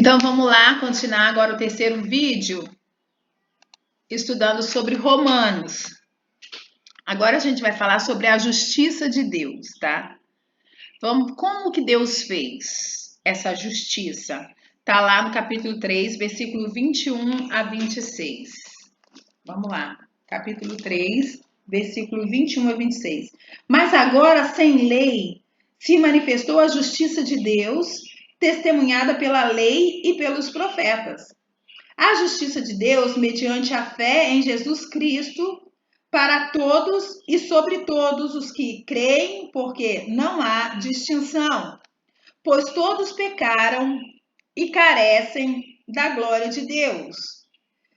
Então vamos lá continuar agora o terceiro vídeo, estudando sobre Romanos. Agora a gente vai falar sobre a justiça de Deus, tá? Como que Deus fez essa justiça? Tá lá no capítulo 3, versículo 21 a 26. Vamos lá. Capítulo 3, versículo 21 a 26. Mas agora, sem lei, se manifestou a justiça de Deus, testemunhada pela lei e pelos profetas. A justiça de Deus mediante a fé em Jesus Cristo para todos e sobre todos os que creem, porque não há distinção, pois todos pecaram e carecem da glória de Deus,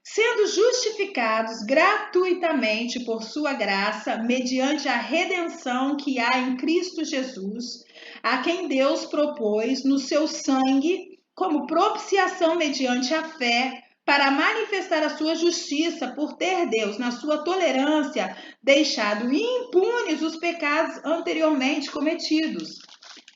sendo justificados gratuitamente por sua graça, mediante a redenção que há em Cristo Jesus, a quem Deus propôs no seu sangue como propiciação mediante a fé, para manifestar a sua justiça, por ter Deus, na sua tolerância, deixado impunes os pecados anteriormente cometidos,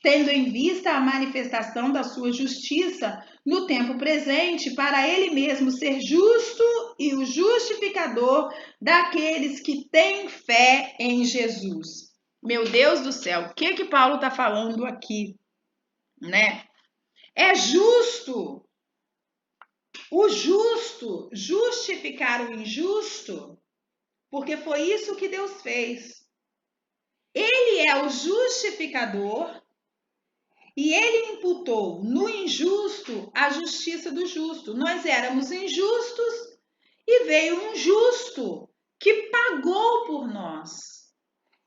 tendo em vista a manifestação da sua justiça no tempo presente, para ele mesmo ser justo e o justificador daqueles que têm fé em Jesus. Meu Deus do céu, o que Paulo está falando aqui, né? É justo o justo justificar o injusto, porque foi isso que Deus fez. Ele é o justificador e ele imputou no injusto a justiça do justo. Nós éramos injustos e veio um justo que pagou por nós.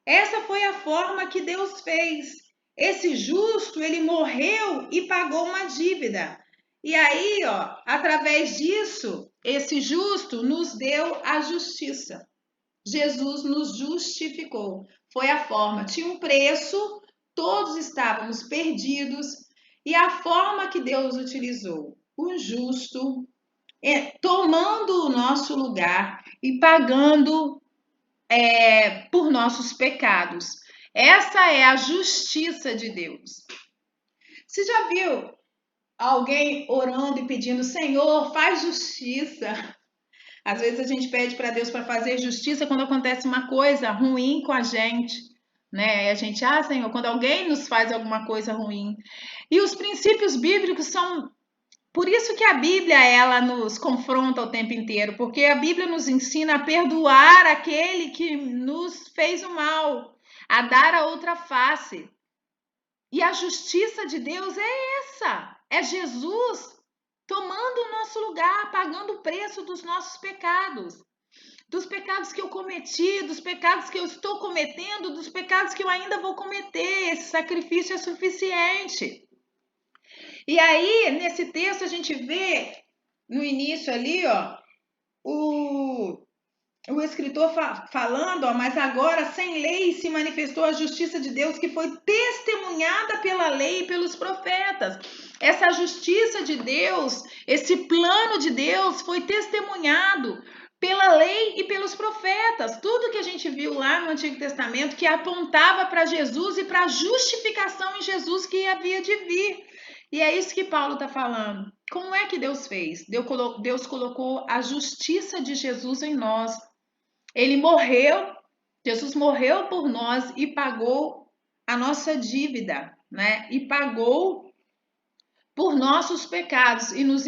Essa foi a forma que Deus fez. Esse justo, ele morreu e pagou uma dívida. E aí, através disso, esse justo nos deu a justiça. Jesus nos justificou. Foi a forma. Tinha um preço, todos estávamos perdidos. E a forma que Deus utilizou, o justo, tomando o nosso lugar e pagando por nossos pecados. Essa é a justiça de Deus. Você já viu alguém orando e pedindo, Senhor, faz justiça? Às vezes a gente pede para Deus para fazer justiça quando acontece uma coisa ruim com a gente, né? A gente, Senhor, quando alguém nos faz alguma coisa ruim. E os princípios bíblicos são... Por isso que a Bíblia, ela nos confronta o tempo inteiro, porque a Bíblia nos ensina a perdoar aquele que nos fez o mal, a dar a outra face. E a justiça de Deus é essa, é Jesus tomando o nosso lugar, pagando o preço dos nossos pecados. Dos pecados que eu cometi, dos pecados que eu estou cometendo, dos pecados que eu ainda vou cometer. Esse sacrifício é suficiente. E aí, nesse texto, a gente vê no início ali, o escritor falando, mas agora sem lei se manifestou a justiça de Deus, que foi testemunhada pela lei e pelos profetas. Essa justiça de Deus, esse plano de Deus foi testemunhado pela lei e pelos profetas. Tudo que a gente viu lá no Antigo Testamento que apontava para Jesus e para a justificação em Jesus que havia de vir. E é isso que Paulo está falando. Como é que Deus fez? Deus colocou a justiça de Jesus em nós. Ele morreu, Jesus morreu por nós e pagou a nossa dívida, né? E pagou por nossos pecados e nos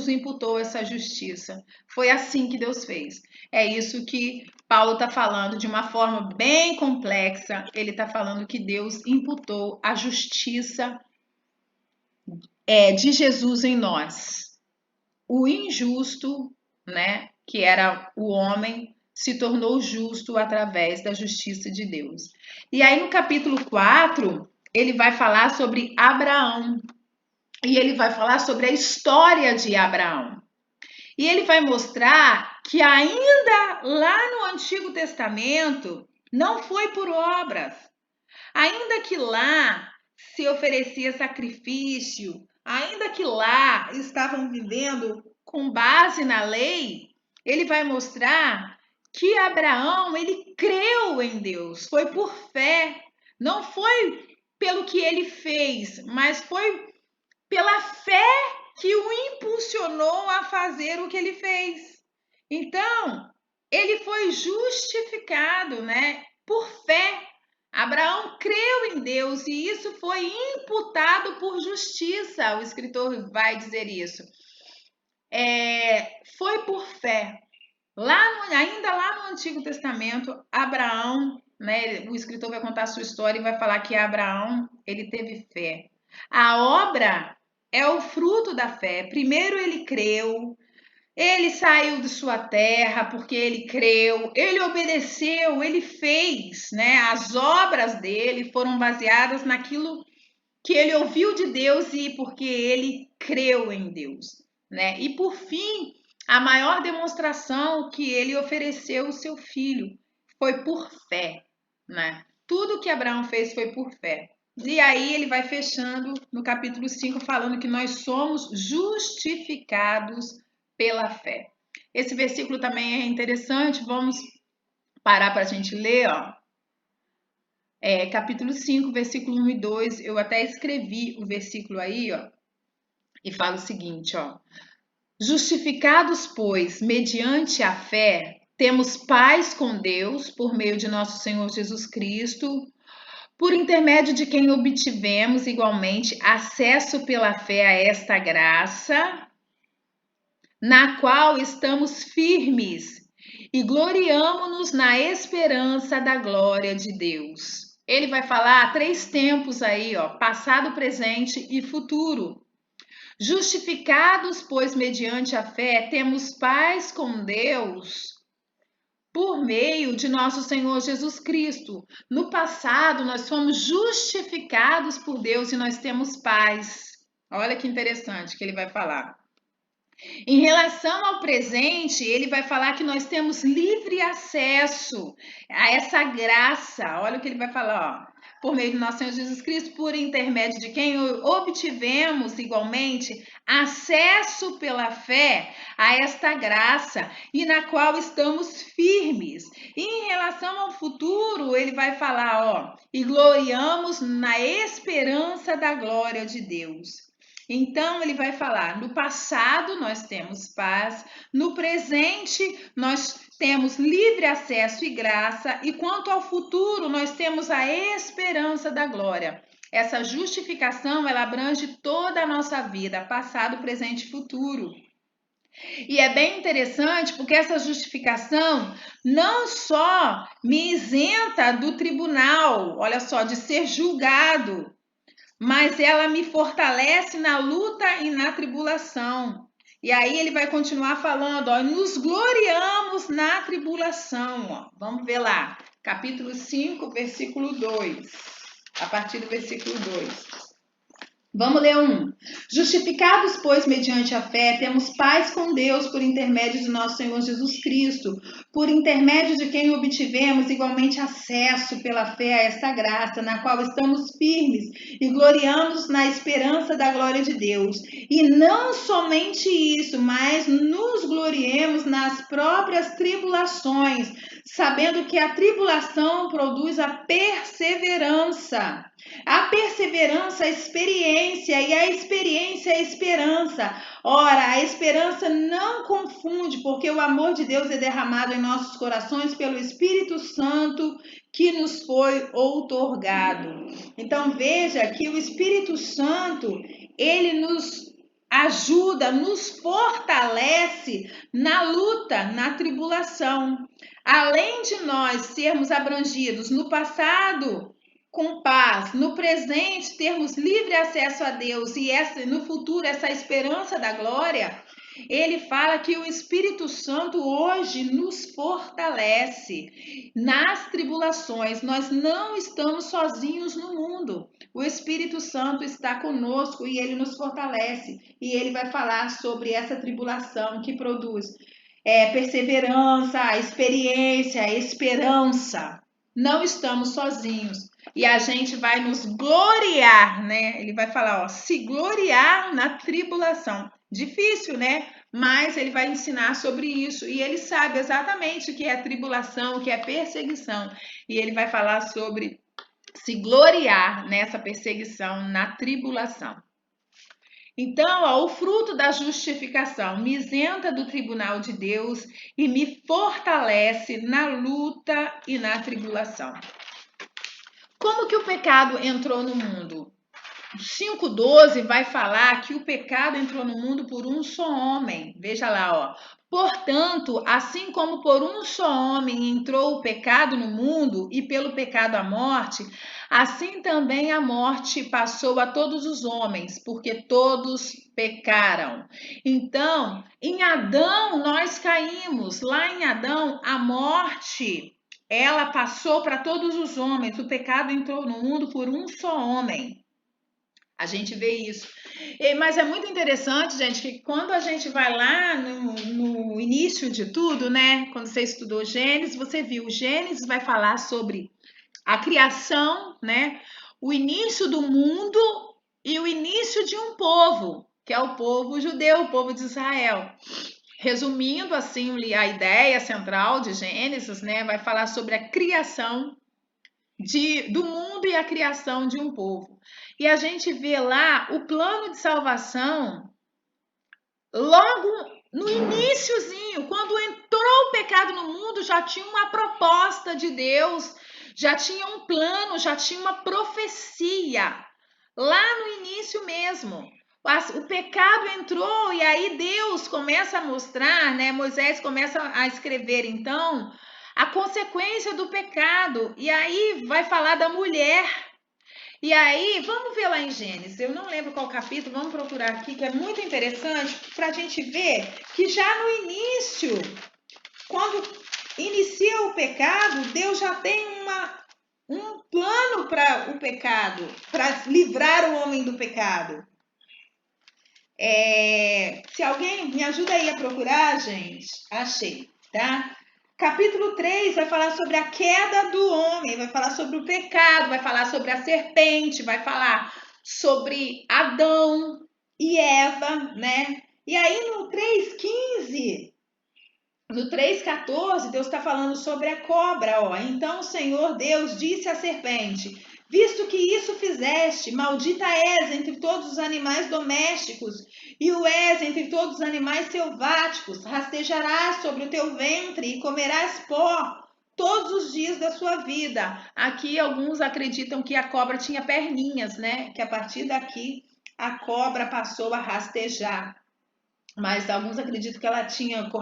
imputou essa justiça. Foi assim que Deus fez. É isso que Paulo está falando de uma forma bem complexa. Ele está falando que Deus imputou a justiça de Jesus em nós. O injusto, né, que era o homem, se tornou justo através da justiça de Deus. E aí no capítulo 4, ele vai falar sobre Abraão. E ele vai falar sobre a história de Abraão. E ele vai mostrar que ainda lá no Antigo Testamento não foi por obras. Ainda que lá se oferecia sacrifício, ainda que lá estavam vivendo com base na lei, ele vai mostrar que Abraão, ele creu em Deus, foi por fé, não foi pelo que ele fez, mas foi pela fé que o impulsionou a fazer o que ele fez. Então, ele foi justificado, né, por fé. Abraão creu em Deus e isso foi imputado por justiça. O escritor vai dizer isso. Foi por fé. Ainda lá no Antigo Testamento, Abraão, né, o escritor vai contar a sua história e vai falar que Abraão, ele teve fé. A obra é o fruto da fé. Primeiro ele creu, ele saiu de sua terra porque ele creu, ele obedeceu, ele fez, né? As obras dele foram baseadas naquilo que ele ouviu de Deus e porque ele creu em Deus, né? E por fim, a maior demonstração que ele ofereceu o seu filho foi por fé, né? Tudo que Abraão fez foi por fé. E aí ele vai fechando no capítulo 5 falando que nós somos justificados pela fé. Esse versículo também é interessante, vamos parar para a gente ler, ó. Capítulo 5, versículo 1 e 2, eu até escrevi o versículo aí, ó, e fala o seguinte, ó. Justificados, pois, mediante a fé, temos paz com Deus por meio de nosso Senhor Jesus Cristo, por intermédio de quem obtivemos igualmente acesso pela fé a esta graça, na qual estamos firmes e gloriamo-nos na esperança da glória de Deus. Ele vai falar 3 tempos aí, ó, passado, presente e futuro. Justificados, pois, mediante a fé, temos paz com Deus por meio de nosso Senhor Jesus Cristo. No passado, nós fomos justificados por Deus e nós temos paz. Olha que interessante que ele vai falar. Em relação ao presente, ele vai falar que nós temos livre acesso a essa graça. Olha o que ele vai falar, ó. Por meio do nosso Senhor Jesus Cristo, por intermédio de quem obtivemos igualmente acesso pela fé a esta graça e na qual estamos firmes. E em relação ao futuro, ele vai falar, ó, e gloriamos na esperança da glória de Deus. Então, ele vai falar, no passado nós temos paz, no presente nós temos livre acesso e graça, e quanto ao futuro nós temos a esperança da glória. Essa justificação, ela abrange toda a nossa vida, passado, presente e futuro. E é bem interessante porque essa justificação não só me isenta do tribunal, olha só, de ser julgado, mas ela me fortalece na luta e na tribulação. E aí ele vai continuar falando, ó, nos gloriamos na tribulação, ó. Vamos ver lá, capítulo 5, versículo 2, a partir do versículo 2. Vamos ler 1. Justificados, pois, mediante a fé, temos paz com Deus por intermédio de nosso Senhor Jesus Cristo, por intermédio de quem obtivemos igualmente acesso pela fé a esta graça, na qual estamos firmes e gloriamos na esperança da glória de Deus. E não somente isso, mas nos gloriemos nas próprias tribulações, sabendo que a tribulação produz a perseverança. A perseverança, a experiência, e a experiência, a esperança. Ora, a esperança não confunde, porque o amor de Deus é derramado em nossos corações pelo Espírito Santo que nos foi outorgado. Então veja que o Espírito Santo, ele nos ajuda, nos fortalece na luta, na tribulação. Além de nós sermos abrangidos no passado com paz, no presente termos livre acesso a Deus e no futuro essa esperança da glória, ele fala que o Espírito Santo hoje nos fortalece nas tribulações. Nós não estamos sozinhos no mundo. O Espírito Santo está conosco e ele nos fortalece. E ele vai falar sobre essa tribulação que produz perseverança, experiência, esperança. Não estamos sozinhos. E a gente vai nos gloriar, né? Ele vai falar, ó, se gloriar na tribulação. Difícil, né? Mas ele vai ensinar sobre isso. E ele sabe exatamente o que é tribulação, o que é perseguição. E ele vai falar sobre se gloriar nessa perseguição, na tribulação. Então, ó, o fruto da justificação me isenta do tribunal de Deus e me fortalece na luta e na tribulação. Como que o pecado entrou no mundo? 5:12 vai falar que o pecado entrou no mundo por um só homem. Veja lá, ó. Portanto, assim como por um só homem entrou o pecado no mundo e pelo pecado a morte, assim também a morte passou a todos os homens, porque todos pecaram. Então, em Adão nós caímos. Lá em Adão, a morte, ela passou para todos os homens. O pecado entrou no mundo por um só homem. A gente vê isso. Mas é muito interessante, gente, que quando a gente vai lá no início de tudo, né? Quando você estudou Gênesis, você viu, Gênesis vai falar sobre a criação, né? O início do mundo e o início de um povo, que é o povo judeu, o povo de Israel. Resumindo assim, a ideia central de Gênesis, né? Vai falar sobre a criação do mundo e a criação de um povo. E a gente vê lá o plano de salvação logo no iniciozinho, quando entrou o pecado no mundo, já tinha uma proposta de Deus, já tinha um plano, já tinha uma profecia. Lá no início mesmo. O pecado entrou e aí Deus começa a mostrar, né? Moisés começa a escrever então a consequência do pecado. E aí vai falar da mulher. E aí, vamos ver lá em Gênesis. Eu não lembro qual capítulo, vamos procurar aqui, que é muito interessante para a gente ver que já no início, quando inicia o pecado, Deus já tem um plano para o pecado, para livrar o homem do pecado. Se alguém me ajuda aí a procurar, gente, achei, tá? Capítulo 3 vai falar sobre a queda do homem, vai falar sobre o pecado, vai falar sobre a serpente, vai falar sobre Adão e Eva, né? E aí no 3:15, no 3:14, Deus está falando sobre a cobra, ó. Então o Senhor Deus disse à serpente: visto que isso fizeste, maldita és entre todos os animais domésticos, e o és entre todos os animais selváticos. Rastejarás sobre o teu ventre e comerás pó todos os dias da sua vida. Aqui alguns acreditam que a cobra tinha perninhas, né? Que a partir daqui a cobra passou a rastejar. Mas alguns acreditam que ela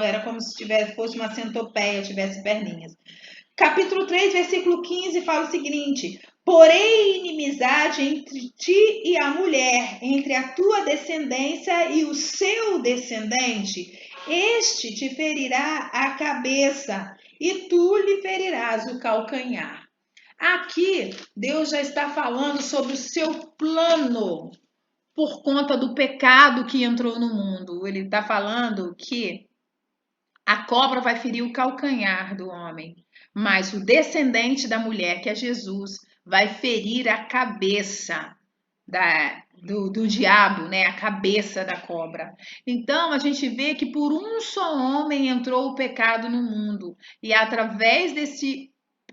era como se fosse uma centopeia, tivesse perninhas. Capítulo 3, versículo 15 fala o seguinte: porém inimizade entre ti e a mulher, entre a tua descendência e o seu descendente. Este te ferirá a cabeça e tu lhe ferirás o calcanhar. Aqui, Deus já está falando sobre o seu plano por conta do pecado que entrou no mundo. Ele está falando que a cobra vai ferir o calcanhar do homem, mas o descendente da mulher, que é Jesus, vai ferir a cabeça do diabo, né? A cabeça da cobra. Então a gente vê que por um só homem entrou o pecado no mundo, e através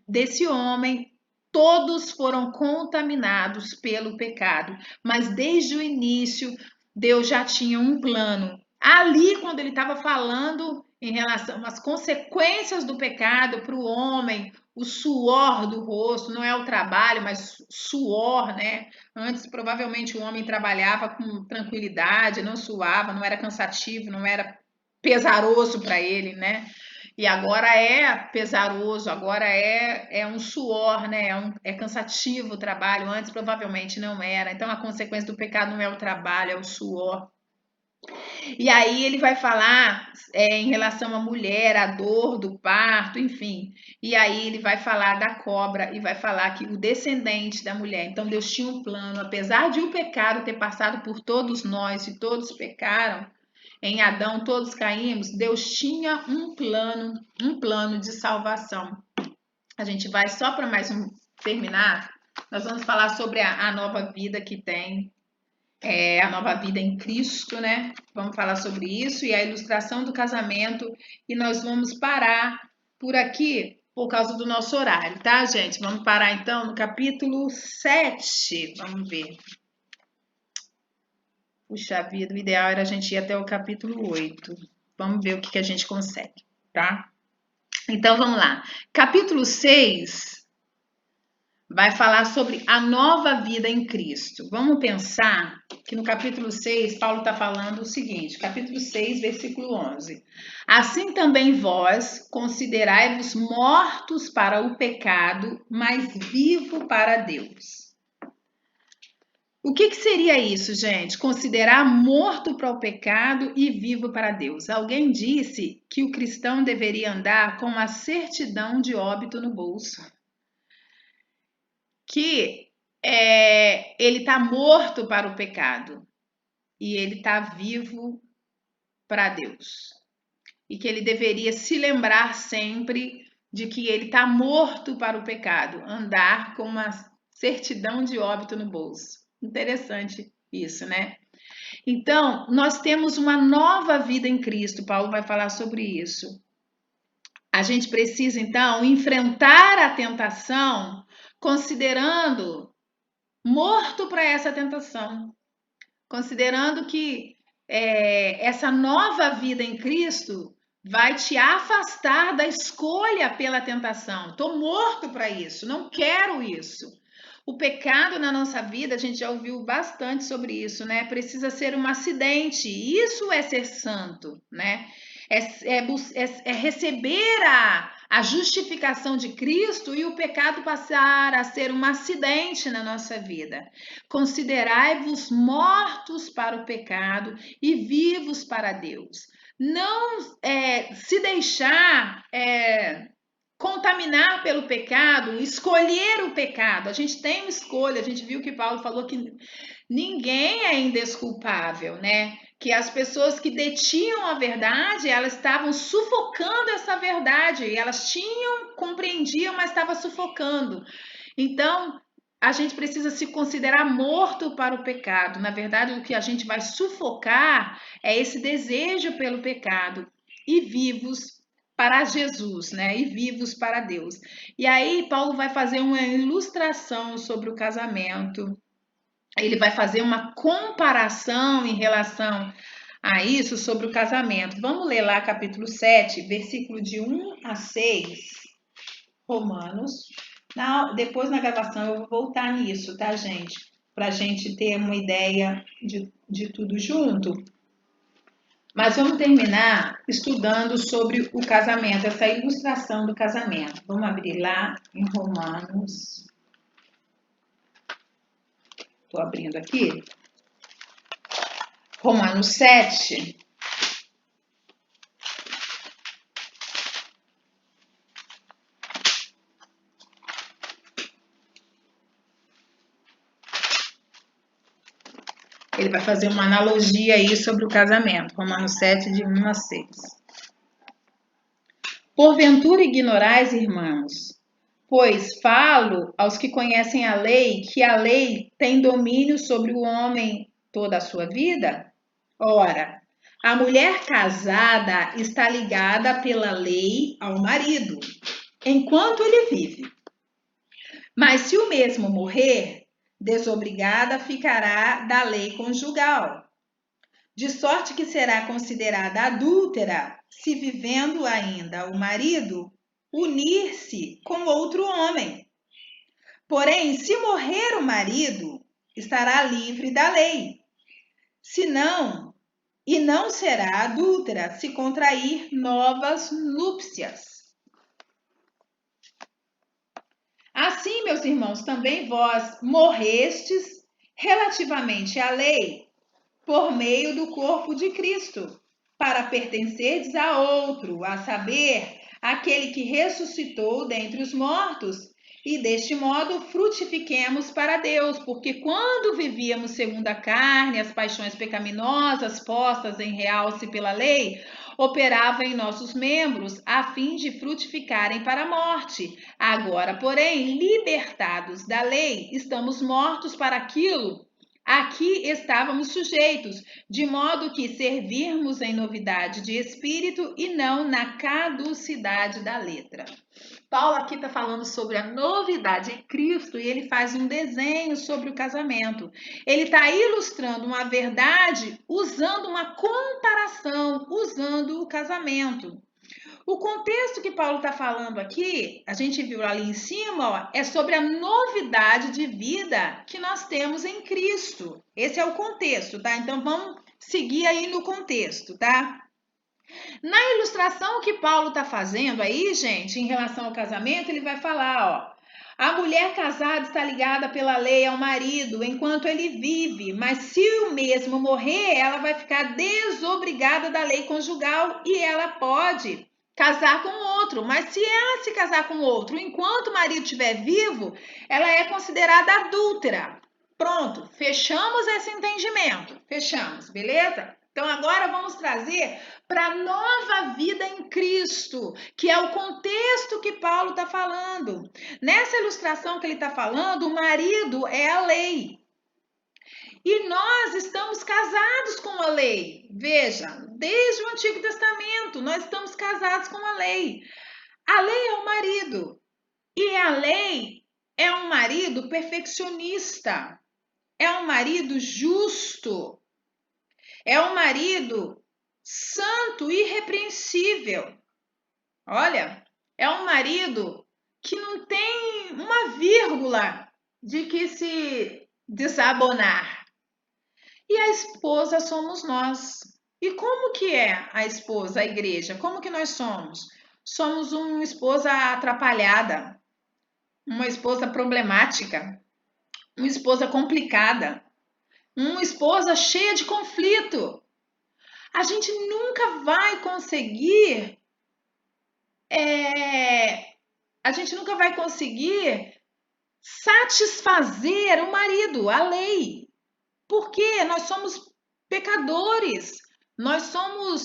desse homem todos foram contaminados pelo pecado, mas desde o início Deus já tinha um plano. Ali, quando ele estava falando em relação às consequências do pecado para o homem, o suor do rosto, não é o trabalho, mas suor, né? Antes, provavelmente, o homem trabalhava com tranquilidade, não suava, não era cansativo, não era pesaroso para ele, né? E agora é pesaroso, agora é um suor, né? É cansativo o trabalho. Antes provavelmente não era. Então a consequência do pecado não é o trabalho, é o suor. E aí ele vai falar em relação à mulher, a dor do parto, enfim. E aí ele vai falar da cobra e vai falar que o descendente da mulher. Então Deus tinha um plano, apesar de o pecado ter passado por todos nós e todos pecaram. Em Adão todos caímos, Deus tinha um plano de salvação. A gente vai só para mais terminar, nós vamos falar sobre a nova vida que tem, a nova vida em Cristo, né? Vamos falar sobre isso e a ilustração do casamento, e nós vamos parar por aqui por causa do nosso horário, tá, gente? Vamos parar então no capítulo 7, vamos ver. Puxa vida, o ideal era a gente ir até o capítulo 8. Vamos ver o que a gente consegue, tá? Então vamos lá. Capítulo 6 vai falar sobre a nova vida em Cristo. Vamos pensar que no capítulo 6, Paulo está falando o seguinte, capítulo 6, versículo 11. Assim também vós considerai-vos mortos para o pecado, mas vivo para Deus. O que seria isso, gente? Considerar morto para o pecado e vivo para Deus. Alguém disse que o cristão deveria andar com uma certidão de óbito no bolso. Que ele está morto para o pecado e ele está vivo para Deus. E que ele deveria se lembrar sempre de que ele está morto para o pecado. Andar com uma certidão de óbito no bolso. Interessante isso, né? Então, nós temos uma nova vida em Cristo. Paulo vai falar sobre isso. A gente precisa, então, enfrentar a tentação considerando morto para essa tentação. Considerando que essa nova vida em Cristo vai te afastar da escolha pela tentação. Estou morto para isso, não quero isso. O pecado na nossa vida, a gente já ouviu bastante sobre isso, né? Precisa ser um acidente. Isso é ser santo, né? É receber a justificação de Cristo e o pecado passar a ser um acidente na nossa vida. Considerai-vos mortos para o pecado e vivos para Deus. Não se deixar contaminar pelo pecado, escolher o pecado. A gente tem uma escolha, a gente viu que Paulo falou que ninguém é indesculpável, né? Que as pessoas que detinham a verdade, elas estavam sufocando essa verdade, elas compreendiam, mas estavam sufocando. Então, a gente precisa se considerar morto para o pecado. Na verdade, o que a gente vai sufocar é esse desejo pelo pecado e vivos para Jesus, né? E vivos para Deus. E aí, Paulo vai fazer uma ilustração sobre o casamento. Ele vai fazer uma comparação em relação a isso sobre o casamento. Vamos ler lá capítulo 7, versículo de 1 a 6, Romanos. Depois na gravação eu vou voltar nisso, tá, gente? Para a gente ter uma ideia de tudo junto. Mas vamos terminar estudando sobre o casamento, essa ilustração do casamento. Vamos abrir lá em Romanos. Estou abrindo aqui. Romanos 7. Ele vai fazer uma analogia aí sobre o casamento. Romanos 7, de 1 a 6. Porventura ignorais, irmãos, pois falo aos que conhecem a lei, que a lei tem domínio sobre o homem toda a sua vida? Ora, a mulher casada está ligada pela lei ao marido, enquanto ele vive. Mas se o mesmo morrer, desobrigada ficará da lei conjugal, de sorte que será considerada adúltera se, vivendo ainda o marido, unir-se com outro homem. Porém, se morrer o marido, estará livre da lei. Se não, e não será adúltera se contrair novas núpcias. Assim, meus irmãos, também vós morrestes relativamente à lei, por meio do corpo de Cristo, para pertencerdes a outro, a saber, aquele que ressuscitou dentre os mortos, e deste modo frutifiquemos para Deus, porque quando vivíamos segundo a carne, as paixões pecaminosas postas em realce pela lei, operava em nossos membros, a fim de frutificarem para a morte. Agora, porém, libertados da lei, estamos mortos para aquilo aqui estávamos sujeitos, de modo que servirmos em novidade de espírito e não na caducidade da letra. Paulo aqui está falando sobre a novidade em Cristo e ele faz um desenho sobre o casamento. Ele está ilustrando uma verdade usando uma comparação, usando o casamento. O contexto que Paulo está falando aqui, a gente viu ali em cima, ó, é sobre a novidade de vida que nós temos em Cristo. Esse é o contexto, tá? Então vamos seguir aí no contexto, tá? Na ilustração que Paulo está fazendo aí, gente, em relação ao casamento, ele vai falar, ó. A mulher casada está ligada pela lei ao marido enquanto ele vive, mas se o mesmo morrer, ela vai ficar desobrigada da lei conjugal e ela pode casar com outro. Mas se ela se casar com outro enquanto o marido estiver vivo, ela é considerada adúltera. Pronto, fechamos esse entendimento. Fechamos, beleza? Então agora vamos trazer para a nova vida em Cristo, que é o contexto que Paulo está falando. Nessa ilustração que ele está falando, o marido é a lei. E nós estamos casados com a lei. Veja, desde o Antigo Testamento, nós estamos casados com a lei. A lei é o marido. E a lei é um marido perfeccionista. É um marido justo. É um marido santo, irrepreensível. Olha, é um marido que não tem uma vírgula de que se desabonar. E a esposa somos nós. E como que é a esposa, a igreja? Como que nós somos? Somos uma esposa atrapalhada, uma esposa problemática, uma esposa complicada, uma esposa cheia de conflito. A gente nunca vai conseguir satisfazer o marido, a lei. Porque nós somos pecadores, nós somos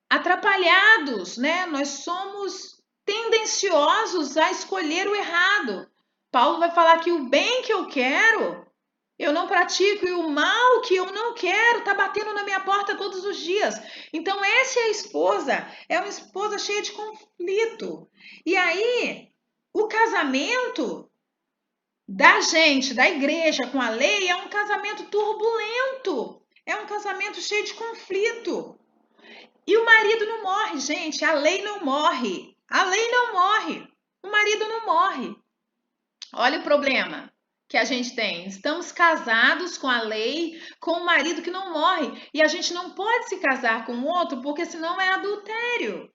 atrapalhados, né? Nós somos tendenciosos a escolher o errado. Paulo vai falar que o bem que eu quero, eu não pratico, e o mal que eu não quero está batendo na minha porta todos os dias. Então, essa é uma esposa cheia de conflito. E aí, o casamento da gente, da igreja com a lei, é um casamento turbulento, é um casamento cheio de conflito. E o marido não morre, gente, a lei não morre, a lei não morre, o marido não morre. Olha o problema que a gente tem. Estamos casados com a lei, com o marido que não morre. E a gente não pode se casar com outro, porque senão é adultério.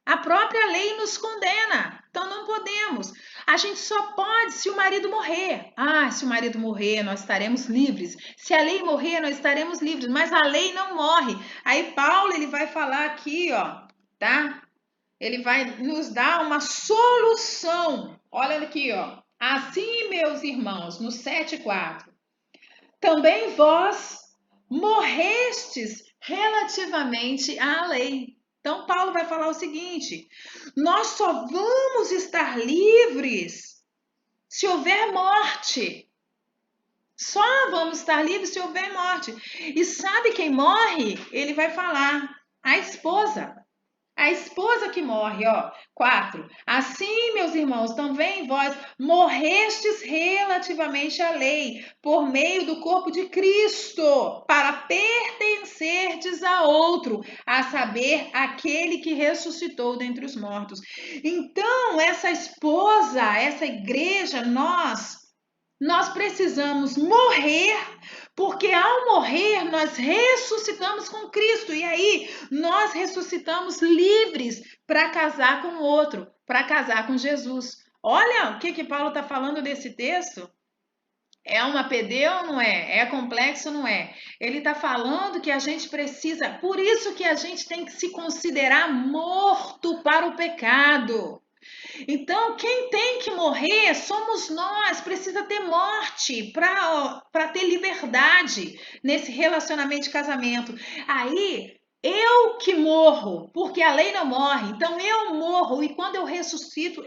A própria lei nos condena. Então não podemos. A gente só pode se o marido morrer. Ah, se o marido morrer, nós estaremos livres. Se a lei morrer, nós estaremos livres. Mas a lei não morre. Aí Paulo, ele vai falar aqui, ó, tá? Ele vai nos dar uma solução. Olha aqui, ó. Assim, meus irmãos, no 7:4, também vós morrestes relativamente à lei. Então, Paulo vai falar o seguinte: nós só vamos estar livres se houver morte. Só vamos estar livres se houver morte. E sabe quem morre? Ele vai falar: a esposa. A esposa que morre, ó. 4. Assim, meus irmãos, também vós morrestes relativamente à lei, por meio do corpo de Cristo, para pertencerdes a outro, a saber, aquele que ressuscitou dentre os mortos. Então, essa esposa, essa igreja, nós precisamos morrer, porque ao morrer nós ressuscitamos com Cristo e aí nós ressuscitamos livres para casar com o outro, para casar com Jesus. Olha o que Paulo está falando desse texto. É uma PD ou não é? É complexo ou não é? Ele está falando que a gente precisa, por isso que a gente tem que se considerar morto para o pecado. Então, quem tem que morrer somos nós, precisa ter morte para ter liberdade nesse relacionamento de casamento. Aí, eu que morro, porque a lei não morre, então eu morro e quando eu ressuscito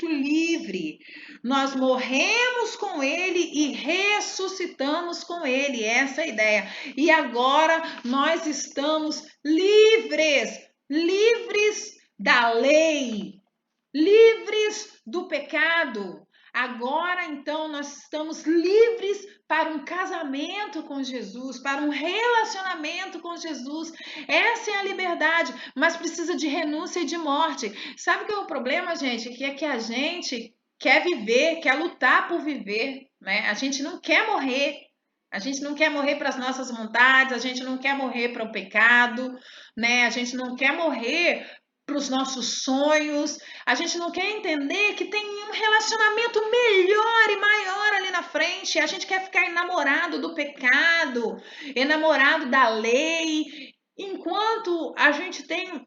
livre. Nós morremos com ele e ressuscitamos com ele, essa é a ideia. E agora nós estamos livres da lei, livres do pecado. Agora, então, nós estamos livres para um casamento com Jesus, para um relacionamento com Jesus. Essa é a liberdade, mas precisa de renúncia e de morte. Sabe o que é o problema, gente? Que é que a gente quer viver, quer lutar por viver, né? A gente não quer morrer. A gente não quer morrer para as nossas vontades, a gente não quer morrer para o pecado, né? A gente não quer morrer para os nossos sonhos. A gente não quer entender que tem um relacionamento melhor e maior ali na frente. A gente quer ficar enamorado do pecado, enamorado da lei. Enquanto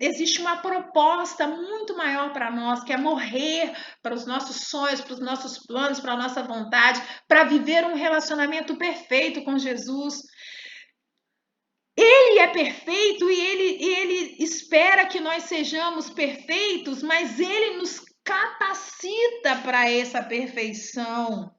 existe uma proposta muito maior para nós, que é morrer para os nossos sonhos, para os nossos planos, para a nossa vontade, para viver um relacionamento perfeito com Jesus. Ele é perfeito e ele espera que nós sejamos perfeitos, mas ele nos capacita para essa perfeição.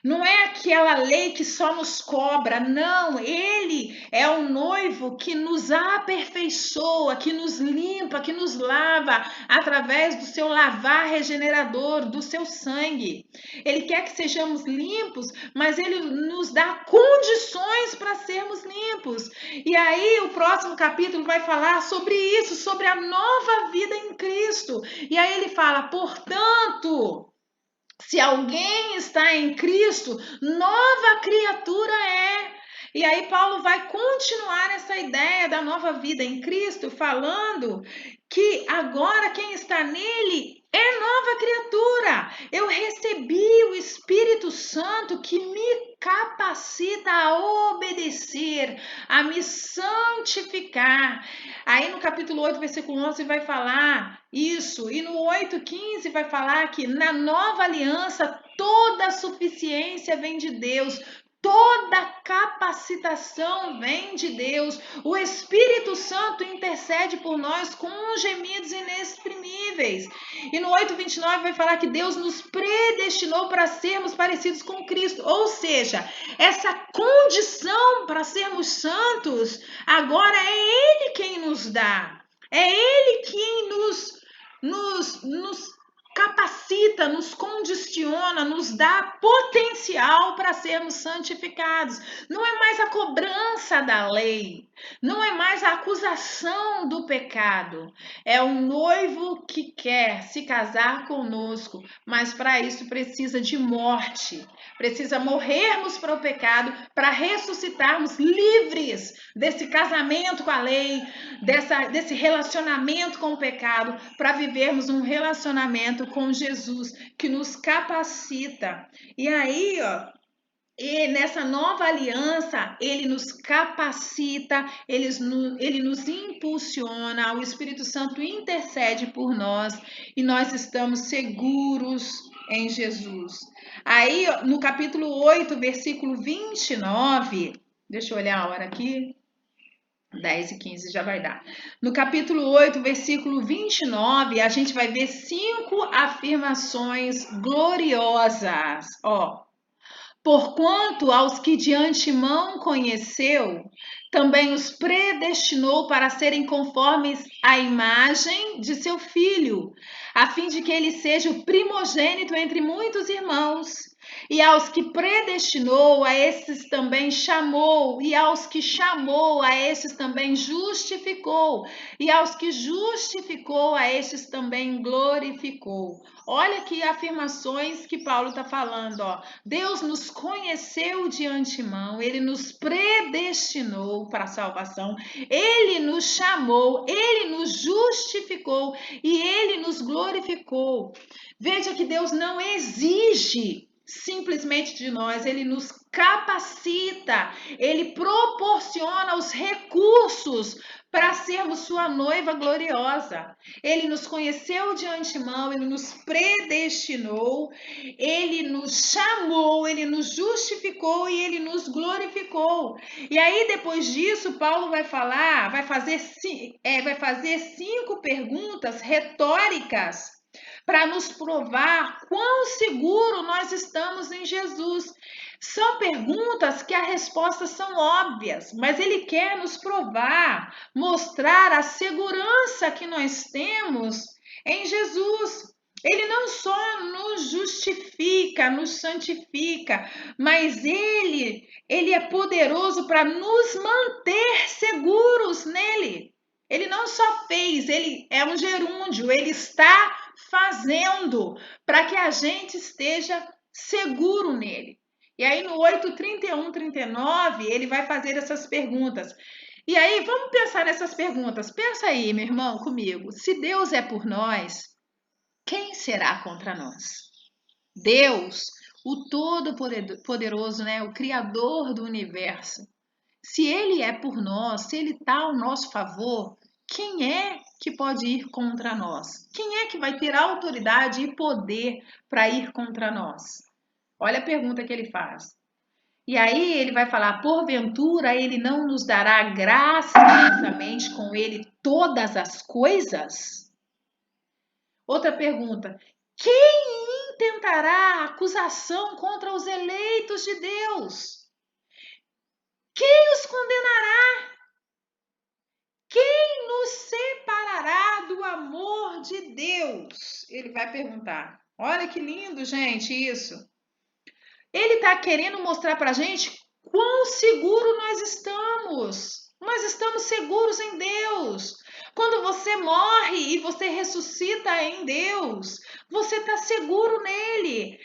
Não é aquela lei que só nos cobra, não. Ele é o noivo que nos aperfeiçoa, que nos limpa, que nos lava através do seu lavar regenerador, do seu sangue. Ele quer que sejamos limpos, mas ele nos dá condições para sermos limpos. E aí o próximo capítulo vai falar sobre isso, sobre a nova vida em Cristo. E aí ele fala, portanto, se alguém está em Cristo, nova criatura é. E aí Paulo vai continuar essa ideia da nova vida em Cristo, falando que agora quem está nele é nova criatura. Eu recebi o Espírito Santo que me capacita a obedecer, a me santificar. Aí no capítulo 8, versículo 11 vai falar isso. E no 8:15 vai falar que na nova aliança toda a suficiência vem de Deus. Toda capacitação vem de Deus. O Espírito Santo intercede por nós com gemidos inexprimíveis. E no 8:29 vai falar que Deus nos predestinou para sermos parecidos com Cristo. Ou seja, essa condição para sermos santos, agora é Ele quem nos dá. É Ele quem nos capacita, nos condiciona, nos dá potencial para sermos santificados. Não é mais a cobrança da lei, não é mais a acusação do pecado. É um noivo que quer se casar conosco, mas para isso precisa de morte. Precisa morrermos para o pecado, para ressuscitarmos livres desse casamento com a lei, desse relacionamento com o pecado, para vivermos um relacionamento com Jesus, que nos capacita. E aí, e nessa nova aliança, ele nos capacita, ele nos impulsiona, o Espírito Santo intercede por nós e nós estamos seguros em Jesus. Aí, no capítulo 8, versículo 29, deixa eu olhar a hora aqui. 10:15 já vai dar. No capítulo 8, versículo 29, a gente vai ver 5 afirmações gloriosas. Porquanto aos que de antemão conheceu, também os predestinou para serem conformes à imagem de seu filho, a fim de que ele seja o primogênito entre muitos irmãos. E aos que predestinou, a esses também chamou, e aos que chamou, a esses também justificou, e aos que justificou, a esses também glorificou. Olha que afirmações que Paulo está falando, Deus nos conheceu de antemão, Ele nos predestinou para a salvação, Ele nos chamou, Ele nos justificou e Ele nos glorificou. Veja que Deus não exige simplesmente de nós, ele nos capacita, ele proporciona os recursos para sermos sua noiva gloriosa. Ele nos conheceu de antemão, ele nos predestinou, ele nos chamou, ele nos justificou e ele nos glorificou. E aí depois disso, Paulo vai fazer 5 perguntas retóricas para nos provar quão seguro nós estamos em Jesus. São perguntas que as respostas são óbvias, mas ele quer nos provar, mostrar a segurança que nós temos em Jesus. Ele não só nos justifica, nos santifica, mas ele é poderoso para nos manter seguros nele. Ele não só fez, ele é um gerúndio, ele está fazendo para que a gente esteja seguro nele. E aí no 8, 31, 39, ele vai fazer essas perguntas. E aí, vamos pensar nessas perguntas. Pensa aí, meu irmão, comigo. Se Deus é por nós, quem será contra nós? Deus, o Todo-Poderoso, né? O Criador do universo. Se Ele é por nós, se Ele está ao nosso favor, quem é que pode ir contra nós? Quem é que vai ter autoridade e poder para ir contra nós? Olha a pergunta que ele faz. E aí ele vai falar, porventura ele não nos dará graciosamente com ele todas as coisas? Outra pergunta, quem intentará acusação contra os eleitos de Deus? Quem os condenará? Quem nos separará do amor de Deus? Ele vai perguntar. Olha que lindo, gente, isso. Ele está querendo mostrar para a gente quão seguro nós estamos. Nós estamos seguros em Deus. Quando você morre e você ressuscita em Deus, você está seguro nele.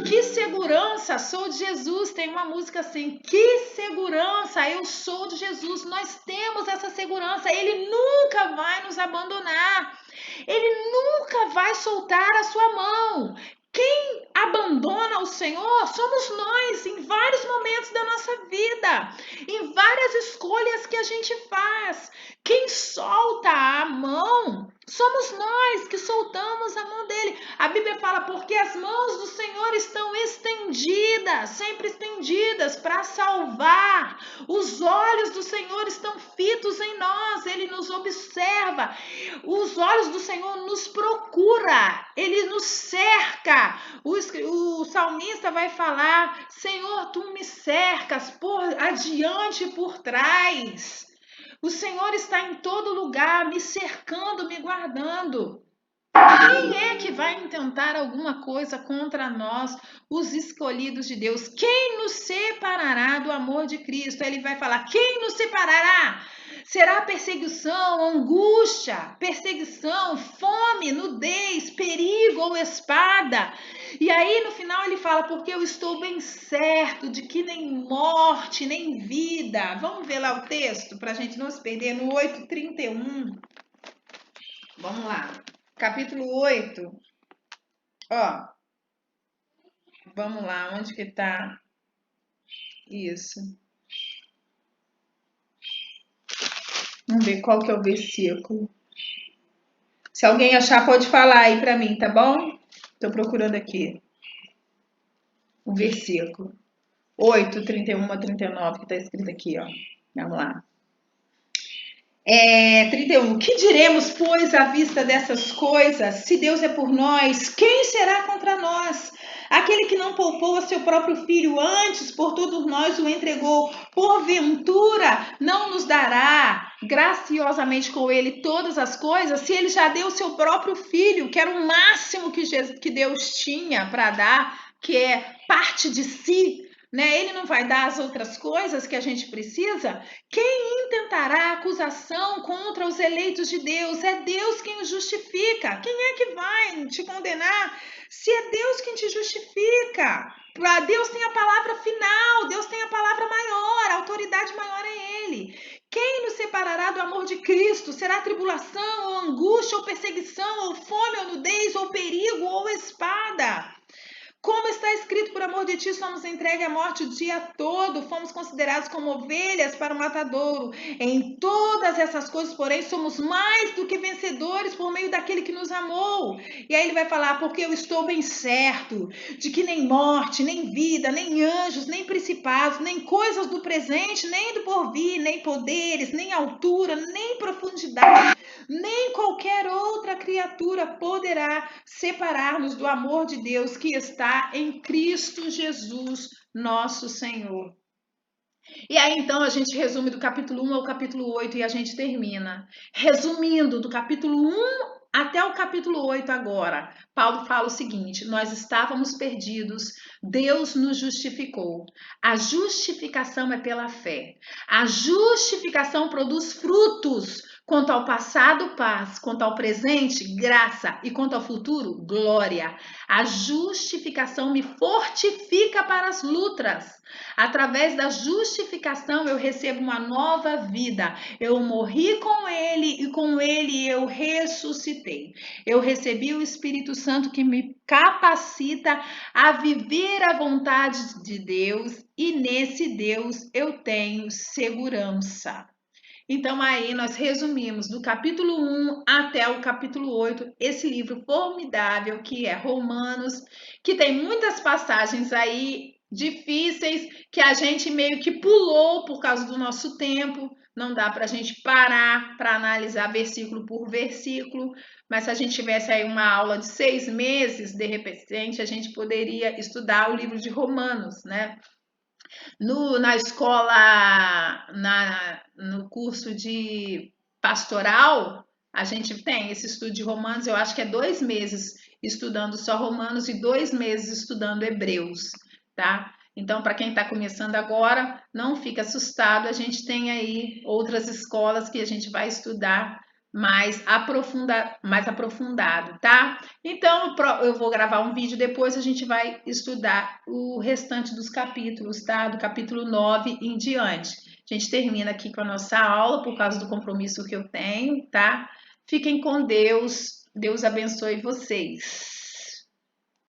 Que segurança, sou de Jesus. Tem uma música assim, que segurança, eu sou de Jesus. Nós temos essa segurança, ele nunca vai nos abandonar. Ele nunca vai soltar a sua mão. Quem abandona o Senhor somos nós em vários momentos da nossa vida, em várias escolhas que a gente faz. Quem solta a mão somos nós que soltamos a mão dele. A Bíblia fala, porque as mãos do Senhor estão estendidas, sempre estendidas para salvar. Os olhos do Senhor estão fitos em nós, ele nos observa. Os olhos do Senhor nos procura, ele nos cerca. O salmista vai falar, Senhor, tu me cercas por adiante e por trás. O Senhor está em todo lugar, me cercando, me guardando. Quem é que vai intentar alguma coisa contra nós, os escolhidos de Deus? Quem nos separará do amor de Cristo? Ele vai falar, quem nos separará? Será perseguição, angústia, perseguição, fome, nudez, perigo ou espada? E aí no final ele fala, porque eu estou bem certo de que nem morte, nem vida. Vamos ver lá o texto para a gente não se perder no 8:31. Vamos lá. Capítulo 8. Ó. Vamos lá, onde que tá? Isso. Vamos ver qual que é o versículo. Se alguém achar, pode falar aí para mim, tá bom? Tô procurando aqui. O versículo. 8, 31 a 39, que tá escrito aqui, ó. Vamos lá. 31. Que diremos, pois, à vista dessas coisas? Se Deus é por nós, quem será contra nós? Aquele que não poupou a seu próprio filho, antes por todos nós o entregou, porventura não nos dará graciosamente com ele todas as coisas? Se ele já deu o seu próprio filho, que era o máximo que Deus tinha para dar, que é parte de si, né? Ele não vai dar as outras coisas que a gente precisa? Quem intentará acusação contra os eleitos de Deus? É Deus quem os justifica. Quem é que vai te condenar? Se é Deus quem te justifica. Deus tem a palavra final, Deus tem a palavra maior, a autoridade maior é Ele. Quem nos separará do amor de Cristo? Será tribulação, ou angústia, ou perseguição, ou fome, ou nudez, ou perigo, ou espada? Como está escrito, por amor de ti, somos entregues à morte o dia todo, fomos considerados como ovelhas para o matadouro. Em todas essas coisas, porém, somos mais do que vencedores por meio daquele que nos amou. E aí ele vai falar, porque eu estou bem certo de que nem morte, nem vida, nem anjos, nem principados, nem coisas do presente, nem do porvir, nem poderes, nem altura, nem profundidade, nem qualquer outra criatura poderá separar-nos do amor de Deus que está em Cristo Jesus, nosso Senhor. E aí, então, a gente resume do capítulo 1 ao capítulo 8 e a gente termina. Resumindo, do capítulo 1 até o capítulo 8 agora, Paulo fala o seguinte: nós estávamos perdidos, Deus nos justificou. A justificação é pela fé. A justificação produz frutos. Quanto ao passado, paz. Quanto ao presente, graça. E quanto ao futuro, glória. A justificação me fortifica para as lutas. Através da justificação eu recebo uma nova vida. Eu morri com ele e com ele eu ressuscitei. Eu recebi o Espírito Santo que me capacita a viver a vontade de Deus e nesse Deus eu tenho segurança. Então aí nós resumimos do capítulo 1 até o capítulo 8 esse livro formidável que é Romanos, que tem muitas passagens aí difíceis que a gente meio que pulou por causa do nosso tempo. Não dá para a gente parar para analisar versículo por versículo, mas se a gente tivesse aí uma aula de 6 meses, de repente a gente poderia estudar o livro de Romanos, né? Na escola, no curso de pastoral, a gente tem esse estudo de Romanos, eu acho que é 2 meses estudando só Romanos e 2 meses estudando Hebreus, tá? Então, para quem está começando agora, não fica assustado, a gente tem aí outras escolas que a gente vai estudar mais aprofundado, tá? Então, eu vou gravar um vídeo depois, a gente vai estudar o restante dos capítulos, tá? Do capítulo 9 em diante. A gente termina aqui com a nossa aula por causa do compromisso que eu tenho, tá? Fiquem com Deus. Deus abençoe vocês.